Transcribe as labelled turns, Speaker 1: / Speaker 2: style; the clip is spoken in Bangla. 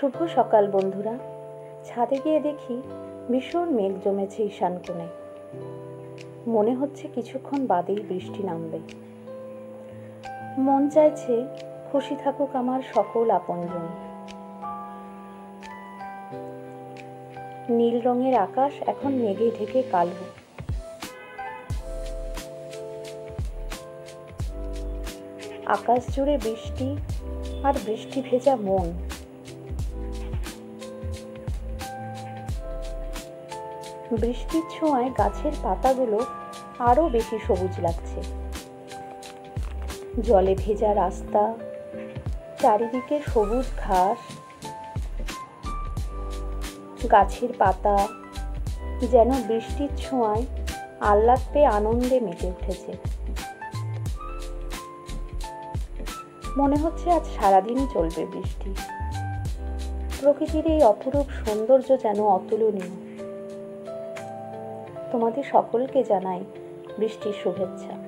Speaker 1: শুভ সকাল বন্ধুরা। ছাদে গিয়ে দেখি ভীষণ মেঘ জমেছে ঈশান কোণে। মনে হচ্ছে কিছুক্ষণ বাদেই বৃষ্টি নামবে। মন চাইছে খুশি থাকুক আমার সকল আপনজন। নীল রঙের আকাশ এখন মেঘে ঢেকে কালো। আকাশ জুড়ে বৃষ্টি আর বৃষ্টি ভেজা মন। বৃষ্টির ছোঁয়ায় গাছের পাতাগুলো আরো বেশি সবুজ লাগছে। জলে ভেজা রাস্তা, চারিদিকে সবুজ ঘাস, গাছের পাতা যেন বৃষ্টির ছোঁয়ায় আহ্লাদ পেয়ে আনন্দে মেতে উঠেছে। মনে হচ্ছে আজ সারাদিনই চলবে বৃষ্টি। প্রকৃতির এই অপরূপ সৌন্দর্য যেন অতুলনীয়। তোমাদের সকলকে জানাই বৃষ্টির শুভেচ্ছা।